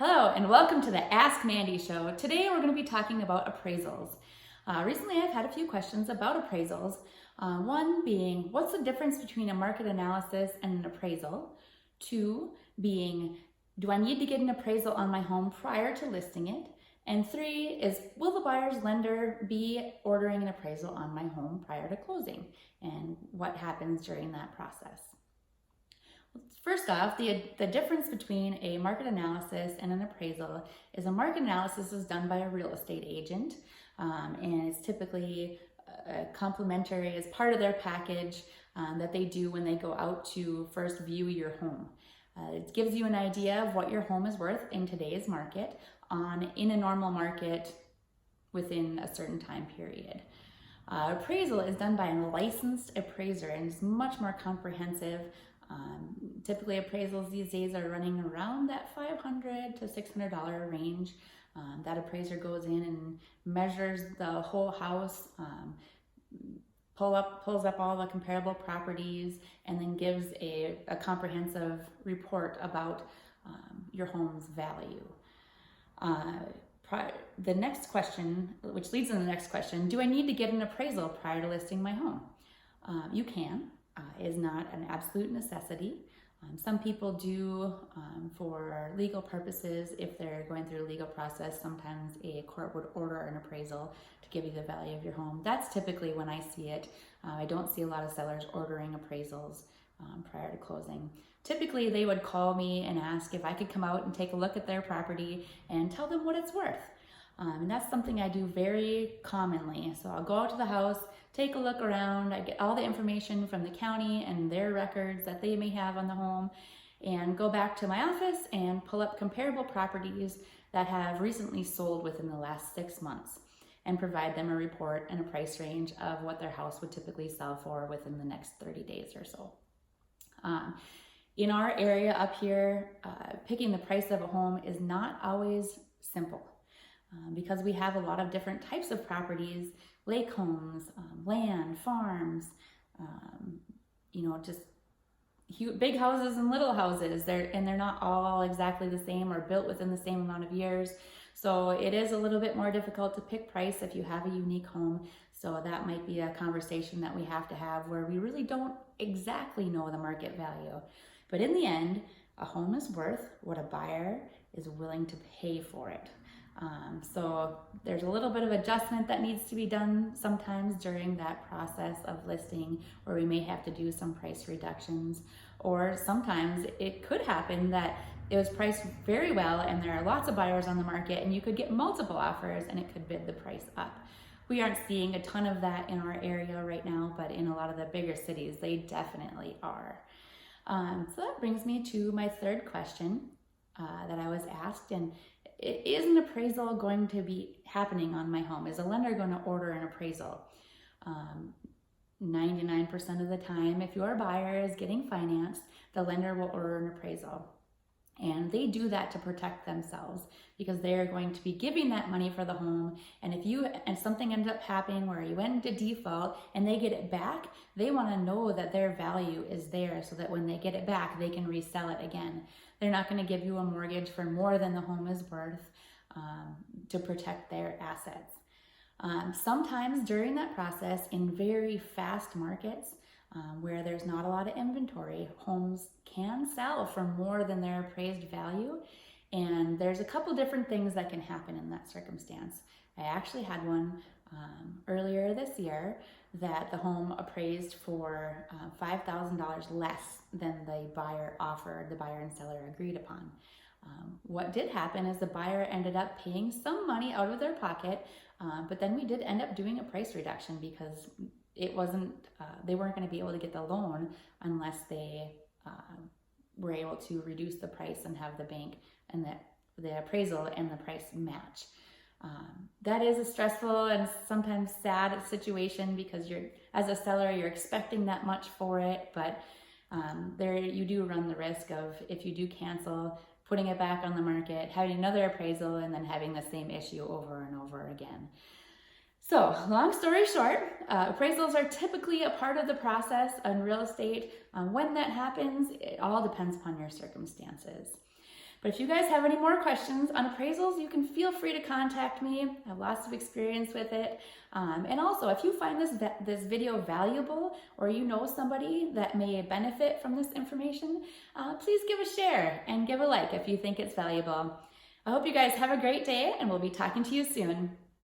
Hello and welcome to the Ask Mandy Show. Today we're going to be talking about appraisals. Recently I've had a few questions about appraisals. One being, what's the difference between a market analysis and an appraisal? Two being, do I need to get an appraisal on my home prior to listing it? And three is, will the buyer's lender be ordering an appraisal on my home prior to closing? And what happens during that process? First off, the difference between a market analysis and an appraisal is a market analysis is done by a real estate agent, and it's typically complimentary as part of their package that they do when they go out to first view your home. It gives you an idea of what your home is worth in today's market in a normal market within a certain time period. Appraisal is done by a licensed appraiser and is much more comprehensive. Typically appraisals these days are running around that $500 to $600 range. That appraiser goes in and measures the whole house, pulls up all the comparable properties, and then gives a comprehensive report about your home's value. The next question, which leads to the next question, do I need to get an appraisal prior to listing my home? You can. Is not an absolute necessity. Some people do for legal purposes. If they're going through a legal process, sometimes a court would order an appraisal to give you the value of your home. That's typically when I see it. I don't see a lot of sellers ordering appraisals prior to closing. Typically, they would call me and ask if I could come out and take a look at their property and tell them what it's worth. And that's something I do very commonly. So I'll go out to the house, take a look around, I get all the information from the county and their records that they may have on the home, and go back to my office and pull up comparable properties that have recently sold within the last 6 months and provide them a report and a price range of what their house would typically sell for within the next 30 days or so. In our area up here, picking the price of a home is not always simple. Because we have a lot of different types of properties, lake homes, land, farms, just huge, big houses and little houses. They're not all exactly the same or built within the same amount of years. So it is a little bit more difficult to pick price if you have a unique home. So that might be a conversation that we have to have where we really don't exactly know the market value. But in the end, a home is worth what a buyer is willing to pay for it. So there's a little bit of adjustment that needs to be done sometimes during that process of listing, where we may have to do some price reductions, or sometimes it could happen that it was priced very well and there are lots of buyers on the market and you could get multiple offers and it could bid the price up. We aren't seeing a ton of that in our area right now, but in a lot of the bigger cities, they definitely are. So that brings me to my third question that I was asked, and is an appraisal going to be happening on my home? Is a lender going to order an appraisal? 99% of the time, if your buyer is getting financed, the lender will order an appraisal. And they do that to protect themselves because they are going to be giving that money for the home. And if something ends up happening where you went into default and they get it back, they want to know that their value is there so that when they get it back, they can resell it again. They're not going to give you a mortgage for more than the home is worth to protect their assets. Sometimes during that process, in very fast markets, where there's not a lot of inventory, homes can sell for more than their appraised value. And there's a couple different things that can happen in that circumstance. I actually had one earlier this year that the home appraised for $5,000 less than the buyer and seller agreed upon. What did happen is the buyer ended up paying some money out of their pocket, but then we did end up doing a price reduction because it wasn't, they weren't going to be able to get the loan unless they were able to reduce the price and have the bank and the appraisal and the price match. That is a stressful and sometimes sad situation because as a seller, you're expecting that much for it, but there you do run the risk of, if you do cancel, putting it back on the market, having another appraisal, and then having the same issue over and over again. So, long story short, appraisals are typically a part of the process in real estate. When that happens, it all depends upon your circumstances. But if you guys have any more questions on appraisals, you can feel free to contact me. I have lots of experience with it. And also, if you find this video valuable, or you know somebody that may benefit from this information, please give a share and give a like if you think it's valuable. I hope you guys have a great day, and we'll be talking to you soon.